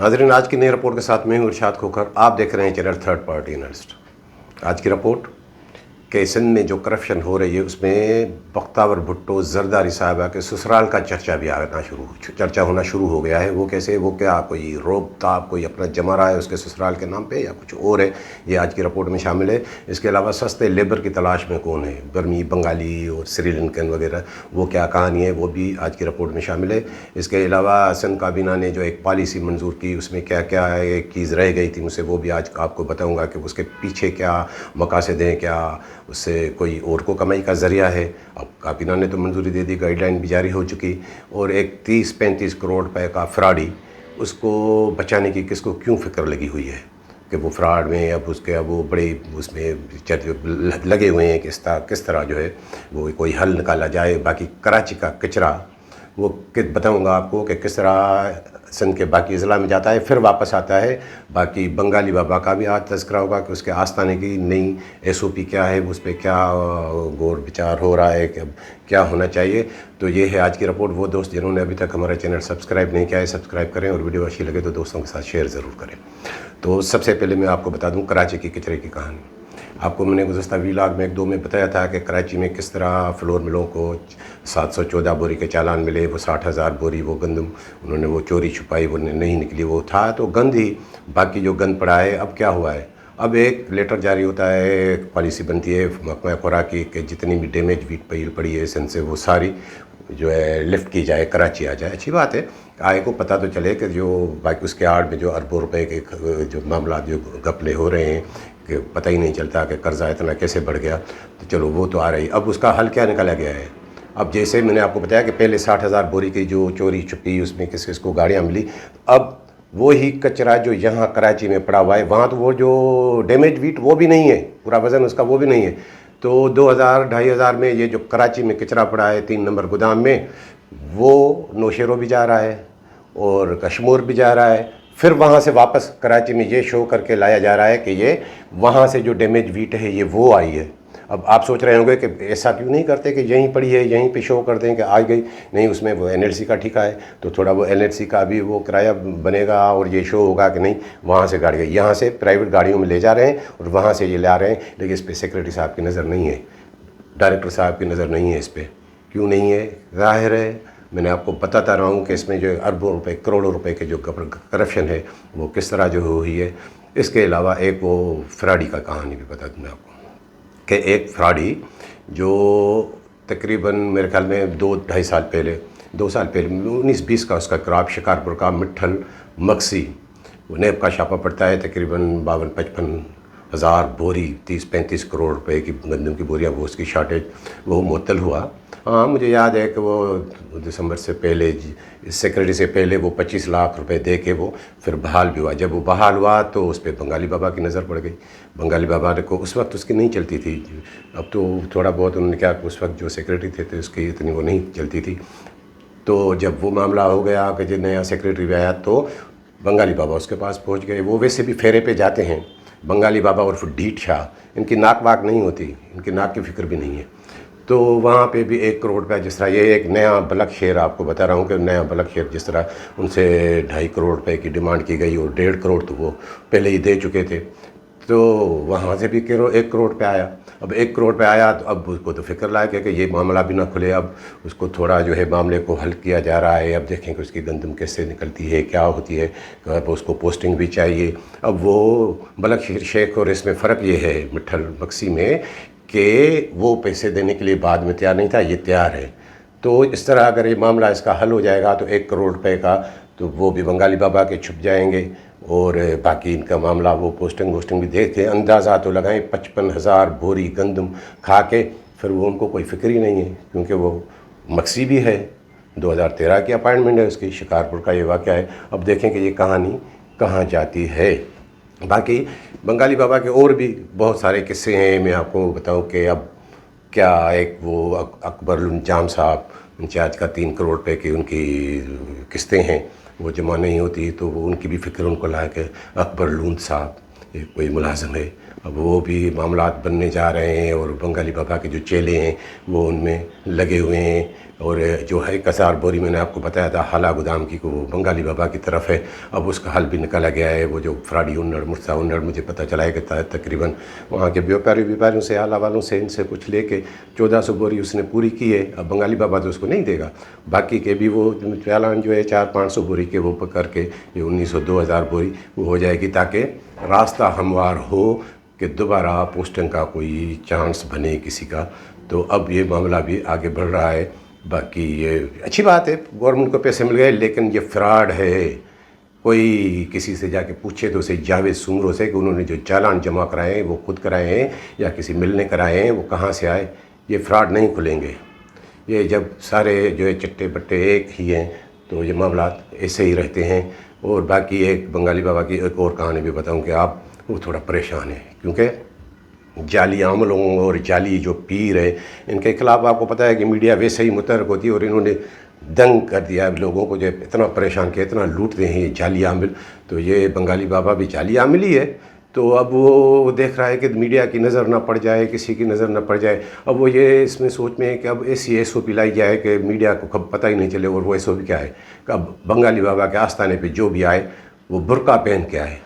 नाज़रीन, आज की नई रिपोर्ट के साथ मैं हूं इरशाद खोखर। आप देख रहे हैं चैनल थर्ड पार्टी एनालिस्ट। आज की रिपोर्ट कि सिंध में जो करप्शन हो रही है उसमें बख्तावर भुट्टो जरदारी साहबा के ससुराल का चर्चा होना शुरू हो गया है। वो कैसे, वो क्या कोई रोब ताब कोई अपना जमा रहा है उसके ससुराल के नाम पे या कुछ और है, ये आज की रिपोर्ट में शामिल है। इसके अलावा सस्ते लेबर की तलाश में कौन है, बर्मी, बंगाली और श्रीलंकन वगैरह, वो क्या कहानी है, वो भी आज की रिपोर्ट में शामिल है। इसके अलावा सिंध काबीना ने जो एक पॉलिसी मंजूर की उसमें क्या क्या एक चीज़ रह गई थी मुझसे, वो भी आज आपको बताऊँगा कि उसके पीछे क्या मकासद हैं, क्या उससे कोई और को कमाई का ज़रिया है। अब काबीना ने तो मंजूरी दे दी, गाइडलाइन भी जारी हो चुकी, और एक 30-35 करोड़ रुपए का फ्रॉडी, उसको बचाने की किसको क्यों फ़िक्र लगी हुई है कि वो फ्रॉड में अब वो बड़े उसमें लगे हुए हैं किस तरह जो है वो कोई हल निकाला जाए। बाकी कराची का कचरा वो बताऊंगा आपको कि किस तरह सिंध के बाकी ज़िला में जाता है फिर वापस आता है। बाकी बंगाली बाबा का भी आज तज़किरा होगा कि उसके आस्थाने की नई SOP क्या है, उस पर क्या गौर विचार हो रहा है कि क्या होना चाहिए। तो ये है आज की रिपोर्ट। वो दोस्त जिन्होंने अभी तक हमारा चैनल सब्सक्राइब नहीं किया है, सब्सक्राइब करें और वीडियो अच्छी लगे तो दोस्तों के साथ शेयर ज़रूर करें। तो सबसे पहले मैं आपको बता दूँ कराची की कचरे की कहानी। आपको मैंने गुज़श्ता व्लॉग में 1-2 में बताया था कि कराची में किस तरह फ्लोर मिलों को 714 बोरी के चालान मिले, वो 60,000 बोरी वो गंदम उन्होंने वो चोरी छुपाई, वो नहीं निकली, वो था तो गंद ही। बाकी जो गंद पड़ा है अब क्या हुआ है, अब एक लेटर जारी होता है, एक पॉलिसी बनती है महकमा खुराकी कि जितनी भी डैमेज वीट पड़ी है सिंध से वो सारी जो है लिफ्ट की जाए, कराची आ जाए। अच्छी बात है, आए को पता तो चले कि जो बाकी उसके आड़ में जो अरबों रुपए के जो मामला जो घपले हो रहे हैं कि पता ही नहीं चलता कि कर्जा इतना कैसे बढ़ गया। तो चलो वो तो आ रही, अब उसका हल क्या निकाला गया है। अब जैसे मैंने आपको बताया कि पहले 60,000 बोरी की जो चोरी छुपी उसमें किस किस को गाड़ियाँ मिली, अब वो ही कचरा जो यहाँ कराची में पड़ा हुआ है, वहाँ तो वो जो डैमेज वीट वो भी नहीं है, पूरा वज़न उसका वो भी नहीं है। तो 2,000-2,500 में ये जो कराची में कचरा पड़ा है 3 नंबर गोदाम में, वो नौशेरो भी जा रहा है और कश्मीर भी जा रहा है, फिर वहाँ से वापस कराची में ये शो करके लाया जा रहा है कि ये वहाँ से जो डैमेज वीट है ये वो आई है। अब आप सोच रहे होंगे कि ऐसा क्यों नहीं करते कि यहीं पड़ी है यहीं पे शो कर दें कि आ गई, नहीं, उसमें वो NLC का ठेका है तो थोड़ा वो NLC का भी वो किराया बनेगा और ये शो होगा कि नहीं वहाँ से गाड़ी गई, यहाँ से प्राइवेट गाड़ियों में ले जा रहे हैं और वहाँ से ये ला रहे हैं। लेकिन इस पर सेक्रेटरी साहब की नज़र नहीं है, डायरेक्टर साहब की नज़र नहीं है। इस पर क्यों नहीं है, ज़ाहिर है मैंने आपको बताता रहा हूँ कि इसमें जो अरबों रुपए करोड़ों रुपए के जो करप्शन है वो किस तरह जो हुई है। इसके अलावा एक वो फ्रॉडी का कहानी भी बता दूँ मैं आपको कि एक फ्रॉडी जो तकरीबन मेरे ख्याल में 2 साल पहले 19-20 का उसका क्रॉप शिकारपुर का मिट्ठल मक्सी वो नेब का छापा पड़ता है, तकरीबन 52-55 हज़ार बोरी 30-35 करोड़ रुपए की गंदम की बोरियाँ वो उसकी शॉर्टेज वो मुअत्तल हुआ। हाँ मुझे याद है कि वो दिसंबर से पहले सेक्रेटरी से पहले वो 25 लाख रुपए दे के वो फिर बहाल भी हुआ। जब वो बहाल हुआ तो उस पर बंगाली बाबा की नज़र पड़ गई। बंगाली बाबा को उस वक्त उसकी नहीं चलती थी, अब तो थोड़ा बहुत उन्होंने क्या, उस वक्त जो सेक्रेटरी थे तो उसकी इतनी वो नहीं चलती थी। तो जब वो मामला हो गया कि जो नया सेक्रेटरी आया तो बंगाली बाबा उसके पास पहुँच गए। वो वैसे भी फेरे पे जाते हैं बंगाली बाबा और फिर डीट शाह, इनकी नाक वाक नहीं होती, इनकी नाक की फ़िक्र भी नहीं है। तो वहाँ पे भी 1 करोड़ रुपया, जिस तरह ये एक नया बलक शेर आपको बता रहा हूँ कि नया बलक शेर जिस तरह उनसे 2.5 करोड़ रुपए की डिमांड की गई और 1.5 करोड़ तो वो पहले ही दे चुके थे, तो वहाँ से भी 1 करोड़ पे आया। अब 1 करोड़ पे आया तो अब उसको तो फिक्र लायक है कि ये मामला भी ना खुले, अब उसको थोड़ा जो है मामले को हल किया जा रहा है। अब देखें कि उसकी गंदम कैसे निकलती है, क्या होती है, अब उसको पोस्टिंग भी चाहिए। अब वो बलक शेख और इसमें फ़र्क ये है मिट्ठल मक्सी में कि वो पैसे देने के लिए बाद में तैयार नहीं था, ये तैयार है। तो इस तरह अगर ये मामला इसका हल हो जाएगा तो 1 करोड़ रुपए का तो वो भी बंगाली बाबा के छुप जाएंगे और बाकी इनका मामला वो पोस्टिंग भी देखे। अंदाज़ा तो लगाएं 55,000 बोरी गंदम खा के फिर वो उनको कोई फ़िक्र ही नहीं है, क्योंकि वो मक्सी भी है, 2013 की अपॉइंटमेंट है उसकी, शिकारपुर का ये वाक़या है। अब देखें कि ये कहानी कहाँ जाती है। बाकी बंगाली बाबा के और भी बहुत सारे किस्से हैं, मैं आपको बताऊं कि अब क्या, एक वो अकबर जाम साहब इंचार्ज का 3 करोड़ रुपए की उनकी किस्तें हैं, वो जमा नहीं होती तो वो उनकी भी फ़िक्र उनको लायक है। अकबर लून साहब कोई मुलाजिम है, अब वो भी मामलात बनने जा रहे हैं और बंगाली बाबा के जो चेले हैं वो उनमें लगे हुए हैं। और जो है कसार बोरी मैंने आपको बताया था हाला गोदाम की को वो बंगाली बाबा की तरफ है, अब उसका हल भी निकाला गया है। वो जो फ्राडी उन्नड़ मुर्सा उन्नड़ मुझे पता चला है कि तकरीबन वहाँ के व्यापारियों से आला वालों से इनसे कुछ लेके 1400 बोरी उसने पूरी की है। अब बंगाली बाबा तो उसको नहीं देगा, बाकी के भी वो चालान जो है 400-500 बोरी के वो पकड़ के ये 1900-2000 बोरी वो हो जाएगी, ताकि रास्ता हमवार हो कि दोबारा पोस्टिंग का कोई चांस बने किसी का। तो अब ये मामला भी आगे बढ़ रहा है। बाकी ये अच्छी बात है, गवर्नमेंट को पैसे मिल गए, लेकिन ये फ्रॉड है। कोई किसी से जाके पूछे तो उसे जावेद सुमरों से कि उन्होंने जो चालान जमा कराए हैं वो खुद कराए हैं या किसी मिलने कराए हैं, वो कहाँ से आए, ये फ्रॉड नहीं खुलेंगे। ये जब सारे जो है चट्टे बट्टे एक ही हैं तो ये मामला ऐसे ही रहते हैं। और बाकी एक बंगाली बाबा की एक और कहानी भी बताऊं कि आप वो थोड़ा परेशान है, क्योंकि जाली आमलों और जाली जो पीर है इनके खिलाफ आपको पता है कि मीडिया वैसे ही मुतहरक होती है, और इन्होंने दंग कर दिया लोगों को, जो इतना परेशान किया, इतना लूटते हैं ये जाली आमिल। तो ये बंगाली बाबा भी जाली आमिल ही है। तो अब वो देख रहा है कि मीडिया की नज़र ना पड़ जाए, किसी की नज़र ना पड़ जाए। अब वो ये इसमें सोच में है कि अब ऐसी SOP लाई जाए कि मीडिया को कब पता ही नहीं चले। और वो SOP क्या है कि अब बंगाली बाबा के आस्थाने पे जो भी आए वो बुर्का पहन के आए,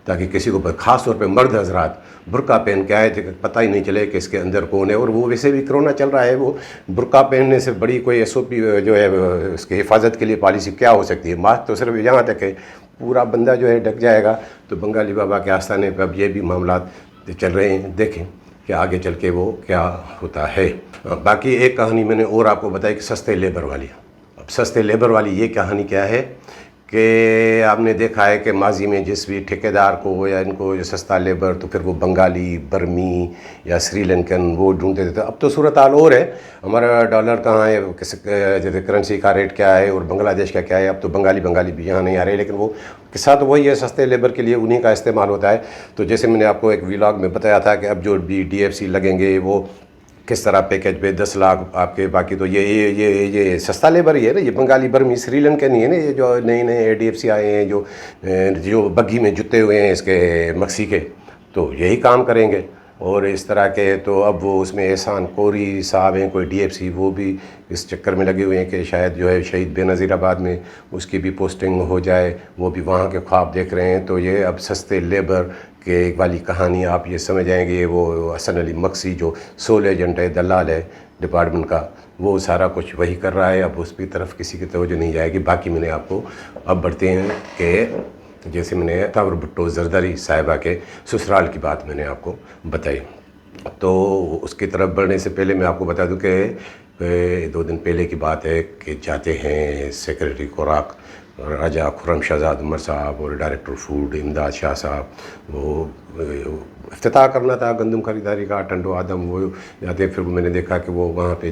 ताकि किसी को ख़ास तौर पे मर्द हजरात बुर्का पहन के आए थे, पता ही नहीं चले कि इसके अंदर कौन है। और वो वैसे भी कोरोना चल रहा है, वो बुर्का पहनने से बड़ी कोई SOP जो है इसकी हिफाजत के लिए पॉलिसी क्या हो सकती है। मास्क तो सिर्फ यहाँ तक है, पूरा बंदा जो है ढक जाएगा। तो बंगाली बाबा के आस्थाने पर अब ये भी मामला चल रहे हैं, देखें कि आगे चल के वो क्या होता है। बाकी एक कहानी मैंने और आपको बताई कि सस्ते लेबर वाली। अब सस्ते लेबर वाली ये कहानी क्या है कि आपने देखा है कि माजी में जिस भी ठेकेदार को या इनको जो सस्ता लेबर, तो फिर वो बंगाली, बर्मी या श्रीलंकन वो ढूंढते थे। अब तो सूरत हाल और है, हमारा डॉलर कहाँ है, जैसे करेंसी का रेट क्या है और बांग्लादेश का क्या है। अब तो बंगाली भी यहाँ नहीं आ रहे, लेकिन वो किस्सा तो वही है, सस्ते लेबर के लिए उन्हीं का इस्तेमाल होता है। तो जैसे मैंने आपको एक व्लॉग में बताया था कि अब जो भी DFC लगेंगे वो किस तरह पैकेज पे 10 लाख आपके। बाकी तो ये सस्ता लेबर ही है ना, ये बंगाली बर्मी श्रीलंकन नहीं है ना, ये जो नए DFC आए हैं जो बग्घी में जुते हुए हैं इसके मक्सी के, तो यही काम करेंगे। और इस तरह के तो अब वो उसमें एहसान कोरी साहब हैं कोई DFC, वो भी इस चक्कर में लगे हुए हैं कि शायद जो है शहीद बेनज़ीराबाद में उसकी भी पोस्टिंग हो जाए, वो भी वहाँ के ख्वाब देख रहे हैं। तो ये अब सस्ते लेबर के वाली कहानी आप ये समझ आएंगे। वो हसन अली मक्सी जो सोल एजेंट है, दलाल है डिपार्टमेंट का, वो सारा कुछ वही कर रहा है। अब उसकी तरफ किसी की तवज्जो नहीं जाएगी। बाकी मैंने आपको अब बढ़ते हैं कि जैसे मैंने तावर भुट्टो जरदारी साहिबा के ससुराल की बात मैंने आपको बताई, तो उसकी तरफ बढ़ने से पहले मैं आपको बता दूं कि 2 दिन पहले की बात है कि जाते हैं सेक्रेटरी खुराक राजा खुर्रम शहजाद उमर साहब और डायरेक्टर फूड इमदाद शाह साहब, वो इफ्तिताह करना था गंदम खरीदारी का, टंडो आदम वो जाते। फिर मैंने देखा कि वो वहाँ पे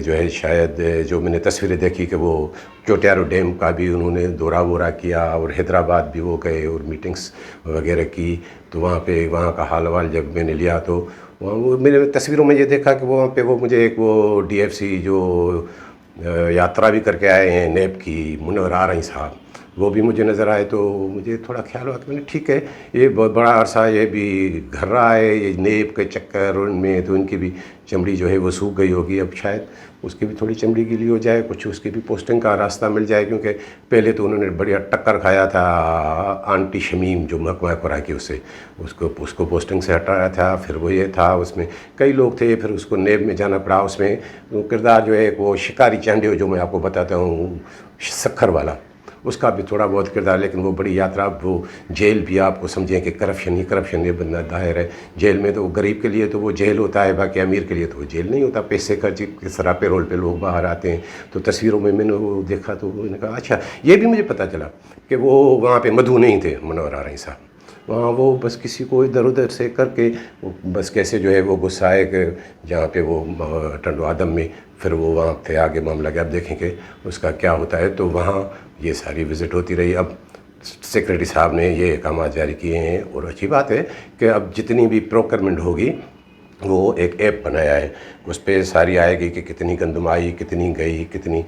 जो है शायद जो मैंने तस्वीरें देखी कि वो चोटियारो डैम का भी उन्होंने दौरा किया और हैदराबाद भी वो गए और मीटिंग्स वगैरह की। तो वहाँ का हाल वाल जब मैंने लिया तो वहाँ वो मैंने तस्वीरों में ये देखा कि वहाँ पे वो मुझे एक वो DFC जो यात्रा भी करके आए हैं नेब की, मुनव्वर आरई साहब, वो भी मुझे नज़र आए। तो मुझे थोड़ा ख्याल हुआ कि मैंने ठीक है, ये बहुत बड़ा अरसा ये भी घर रहा है ये नेब के चक्कर उनमें, तो उनकी भी चमड़ी जो है वो सूख गई होगी। अब शायद उसकी भी थोड़ी चमड़ी गीली हो जाए, कुछ उसकी भी पोस्टिंग का रास्ता मिल जाए, क्योंकि पहले तो उन्होंने बढ़िया टक्कर खाया था आंटी शमीम जो महकमा खुराकी उसको पोस्टिंग से हटाया था। फिर वो ये था, उसमें कई लोग थे, फिर उसको नेब में जाना पड़ा। उसमें किरदार जो है वो शिकारी चांडियो जो मैं आपको बताता हूँ सखर वाला, उसका भी थोड़ा बहुत किरदार। लेकिन वो बड़ी यात्रा, वो जेल भी आपको समझें कि करप्शन ये बंदा दाहिर है जेल में। तो गरीब के लिए तो वो जेल होता है, बाकी अमीर के लिए तो वो जेल नहीं होता। पैसे का किस तरह पे रोल पे लोग बाहर आते हैं। तो तस्वीरों में मैंने वो देखा तो मैंने कहा अच्छा, ये भी मुझे पता चला कि वो वहाँ पे मधु नहीं थे मुनव्वर आरई साहब, वहाँ वो बस किसी को इधर उधर से करके वो बस कैसे जो है वो गुस्साए कि जहाँ पे वो टंडो आदम में, फिर वो वहाँ थे आगे मामला कि अब देखेंगे उसका क्या होता है। तो वहाँ ये सारी विज़िट होती रही। अब सेक्रेटरी साहब ने ये अहकाम जारी किए हैं और अच्छी बात है कि अब जितनी भी प्रोक्योरमेंट होगी وہ ایک ایپ بنایا ہے، اس پہ ساری آئے گی کہ کتنی گندم آئی، کتنی گئی، کتنی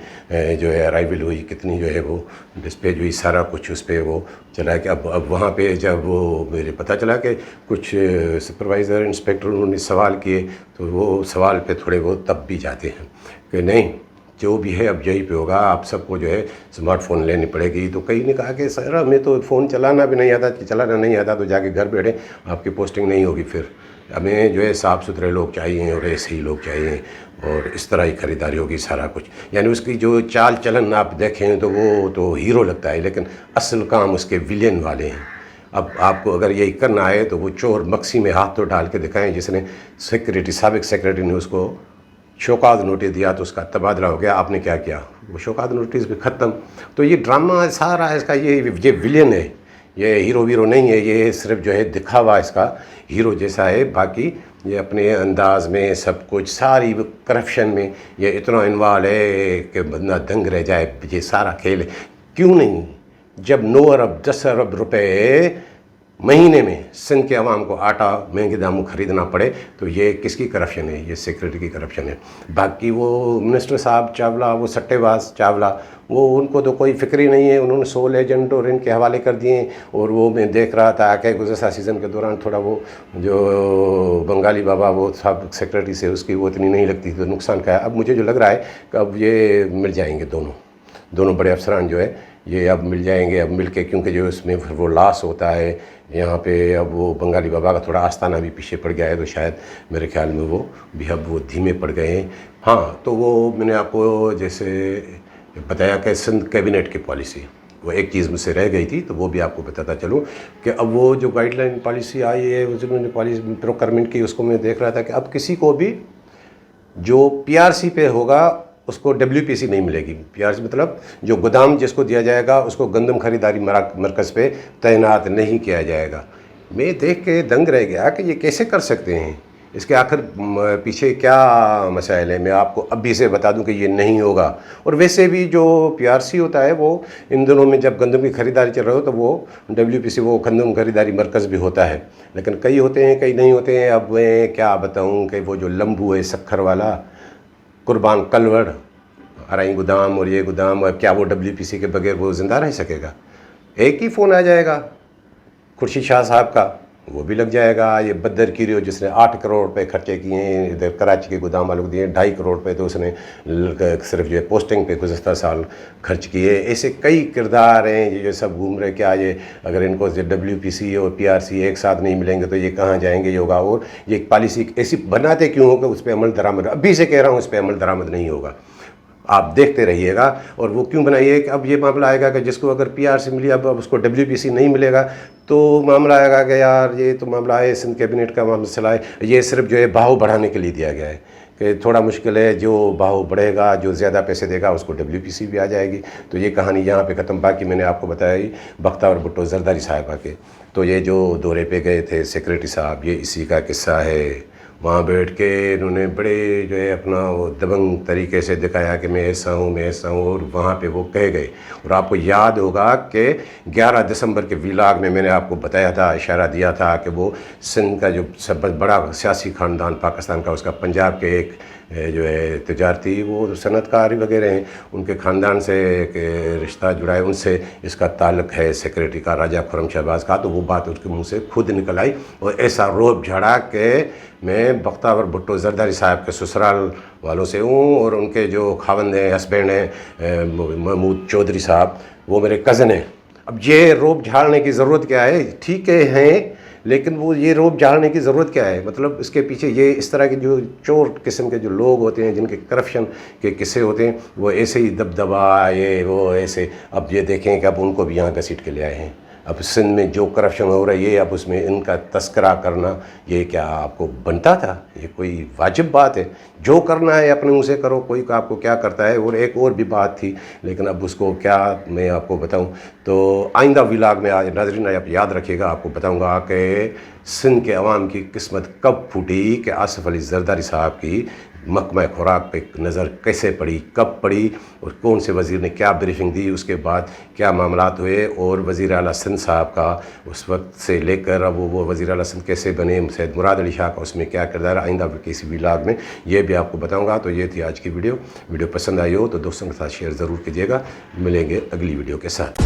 جو ہے ارائیول ہوئی، کتنی جو ہے وہ ڈسپیچ ہوئی، سارا کچھ اس پہ وہ چلا کہ اب وہاں پہ جب وہ میرے پتہ چلا کہ کچھ سپروائزر انسپیکٹر انہوں نے سوال کیے تو وہ سوال پہ تھوڑے وہ تب بھی جاتے ہیں کہ نہیں جو بھی ہے اب یہی پہ ہوگا، آپ سب کو جو ہے اسمارٹ فون لینی پڑے گی۔ تو کئی نے کہا کہ سر ہمیں تو فون چلانا بھی نہیں آتا، چلانا نہیں آتا تو جا کے گھر بیٹھے آپ کی پوسٹنگ نہیں ہوگی، پھر ہمیں جو ہے صاف ستھرے لوگ چاہیے اور ایسے ہی لوگ چاہیے اور اس طرح ہی خریداری ہوگی سارا کچھ۔ یعنی اس کی جو چال چلن آپ دیکھیں تو وہ تو ہیرو لگتا ہے، لیکن اصل کام اس کے ولین والے ہیں۔ اب آپ کو اگر یہی کرنا ہے تو وہ چور مکسی میں ہاتھ تو ڈال کے دکھائیں، جس نے سابق سیکریٹری نے اس کو شوکاز نوٹس دیا تو اس کا تبادلہ ہو گیا، آپ نے کیا کیا؟ وہ شوکاز نوٹس بھی ختم۔ تو یہ ڈرامہ سارا اس کا یہ ولین ہے، یہ ہیرو ویرو نہیں ہے، یہ صرف جو ہے دکھاوا اس کا ہیرو جیسا ہے، باقی یہ اپنے انداز میں سب کچھ ساری کرپشن میں یہ اتنا انوالو ہے کہ بندہ دنگ رہ جائے۔ یہ سارا کھیل ہے، کیوں نہیں؟ جب 9 ارب 10 ارب روپے مہینے میں سندھ کے عوام کو آٹا مہنگے داموں خریدنا پڑے تو یہ کس کی کرپشن ہے؟ یہ سیکریٹری کی کرپشن ہے۔ باقی وہ منسٹر صاحب چاولہ، وہ سٹے باز چاولہ، وہ ان کو تو کوئی فکر ہی نہیں ہے، انہوں نے 16 ایجنٹ اور ان کے حوالے کر دیے۔ اور وہ میں دیکھ رہا تھا کہ گزشتہ سیزن کے دوران تھوڑا وہ جو بنگالی بابا وہ سابق سیکریٹری سے اس کی وہ اتنی نہیں لگتی تھی تو نقصان کا ہے۔ اب مجھے جو لگ رہا ہے کہ اب یہ مل جائیں گے دونوں بڑے افسران جو ہے یہ اب مل جائیں گے، اب مل کے، کیونکہ جو اس میں پھر وہ لاس ہوتا ہے یہاں پہ۔ اب وہ بنگالی بابا کا تھوڑا آستانہ بھی پیچھے پڑ گیا ہے تو شاید میرے خیال میں وہ بھی اب وہ دھیمے پڑ گئے ہیں۔ ہاں تو وہ میں نے آپ کو جیسے بتایا کہ سندھ کیبنٹ کی پالیسی، وہ ایک چیز مجھ سے رہ گئی تھی تو وہ بھی آپ کو بتاتا چلوں کہ اب وہ جو گائیڈ لائن پالیسی آئی ہے، جنہوں نے پالیسی پروکرمنٹ کی، اس کو میں دیکھ رہا تھا کہ اب کسی کو بھی جو پی آر سی پہ ہوگا اس کو ڈبلیو پی سی نہیں ملے گی۔ پی آر سی مطلب جو گودام جس کو دیا جائے گا اس کو گندم خریداری مرکز پہ تعینات نہیں کیا جائے گا۔ میں دیکھ کے دنگ رہ گیا کہ یہ کیسے کر سکتے ہیں، اس کے آخر پیچھے کیا مسائل ہیں۔ میں آپ کو اب بھی سے بتا دوں کہ یہ نہیں ہوگا۔ اور ویسے بھی جو پی آر سی ہوتا ہے وہ ان دنوں میں جب گندم کی خریداری چل رہا ہو تو وہ ڈبلیو پی سی وہ گندم خریداری مرکز بھی ہوتا ہے، لیکن کئی ہوتے ہیں کئی نہیں ہوتے ہیں۔ اب میں کیا بتاؤں کہ وہ جو لمبو ہے سکھر والا، قربان کلوڑ، ارائی گودام اور یہ گودام، کیا وہ ڈبلیو پی سی کے بغیر وہ زندہ رہ سکے گا؟ ایک ہی فون آ جائے گا خورشید شاہ صاحب کا، وہ بھی لگ جائے گا۔ یہ بدر کیریو جس نے 8 کروڑ روپے خرچے کیے ہیں ادھر کراچی کے گودام والوں کو دیے، 2.5 کروڑ روپے تو اس نے صرف جو ہے پوسٹنگ پہ گزشتہ سال خرچ کیے۔ ایسے کئی کردار ہیں یہ جو سب گھوم رہے، کیا یہ اگر ان کو ڈبلیو پی سی اور پی آر سی ایک ساتھ نہیں ملیں گے تو یہ کہاں جائیں گے؟ یہ ہوگا۔ اور یہ ایک پالیسی ایسی بناتے کیوں ہو کہ اس پہ عمل درآمد، ابھی سے کہہ رہا ہوں اس پہ عمل درآمد نہیں ہوگا، آپ دیکھتے رہیے گا۔ اور وہ کیوں بنائیے کہ اب یہ معاملہ آئے گا کہ جس کو اگر پی آر سی ملی اب اس کو ڈبلیو پی سی نہیں ملے گا تو معاملہ آئے گا کہ یار یہ تو معاملہ ہے سندھ کیبنٹ کا مسئلہ ہے، یہ صرف جو ہے بہاؤ بڑھانے کے لیے دیا گیا ہے کہ تھوڑا مشکل ہے، جو بہاؤ بڑھے گا جو زیادہ پیسے دے گا اس کو ڈبلیو پی سی بھی آ جائے گی۔ تو یہ کہانی یہاں پہ ختم۔ باقی میں نے آپ کو بتایا ہی بختیار بھٹو زرداری صاحبہ کے، تو یہ جو دورے پہ گئے تھے سیکریٹری صاحب، یہ اسی کا قصہ ہے۔ وہاں بیٹھ کے انہوں نے بڑے جو ہے اپنا وہ دبنگ طریقے سے دکھایا کہ میں ایسا ہوں میں ایسا ہوں، اور وہاں پہ وہ کہہ گئے۔ اور آپ کو یاد ہوگا کہ 11 دسمبر کے ویلاگ میں نے آپ کو بتایا تھا، اشارہ دیا تھا کہ وہ سندھ کا جو سب بڑا سیاسی خاندان پاکستان کا، اس کا پنجاب کے ایک جو ہے تجارتی وہ صنعت کار وغیرہ ہیں، ان کے خاندان سے ایک رشتہ جڑا ہے، ان سے اس کا تعلق ہے سیکریٹری کا، راجہ خرم شہباز کا۔ تو وہ بات اس کے منہ سے خود نکل آئی اور ایسا روب جھاڑا کہ میں بختیار بھٹو زرداری صاحب کے سسرال والوں سے ہوں، اور ان کے جو خاوند ہیں ہسبینڈ ہیں محمود چودھری صاحب، وہ میرے کزن ہیں۔ اب یہ روب جھاڑنے کی ضرورت کیا ہے؟ ٹھیک ہے ہیں، لیکن وہ یہ روب جھاڑنے کی ضرورت کیا ہے؟ مطلب اس کے پیچھے یہ اس طرح کے جو چور قسم کے جو لوگ ہوتے ہیں، جن کے کرپشن کے قصے ہوتے ہیں، وہ ایسے ہی دبدبا یہ وہ ایسے۔ اب یہ دیکھیں کہ اب ان کو بھی یہاں گھسیٹ کے لے آئے ہیں۔ اب سندھ میں جو کرپشن ہو رہی ہے اب اس میں ان کا تذکرہ کرنا یہ کیا آپ کو بنتا تھا؟ یہ کوئی واجب بات ہے؟ جو کرنا ہے اپنے منہ سے کرو، کوئی آپ کو کیا کرتا ہے۔ اور ایک اور بھی بات تھی لیکن اب اس کو کیا میں آپ کو بتاؤں، تو آئندہ ولاگ میں ناظرین آپ یاد رکھیے گا، آپ کو بتاؤں گا کہ سندھ کے عوام کی قسمت کب پھوٹی کہ آصف علی زرداری صاحب کی محکمہ خوراک پہ نظر کیسے پڑی، کب پڑی اور کون سے وزیر نے کیا بریفنگ دی، اس کے بعد کیا معاملات ہوئے، اور وزیر اعلیٰ سندھ صاحب کا اس وقت سے لے کر اب وہ وزیر اعلیٰ سندھ کیسے بنے، سید مراد علی شاہ کا اس میں کیا کردار ہے، آئندہ کسی ولاگ میں یہ بھی آپ کو بتاؤں گا۔ تو یہ تھی آج کی ویڈیو پسند آئی ہو تو دوستوں کے ساتھ شیئر ضرور کیجیے گا۔ ملیں گے اگلی ویڈیو کے ساتھ۔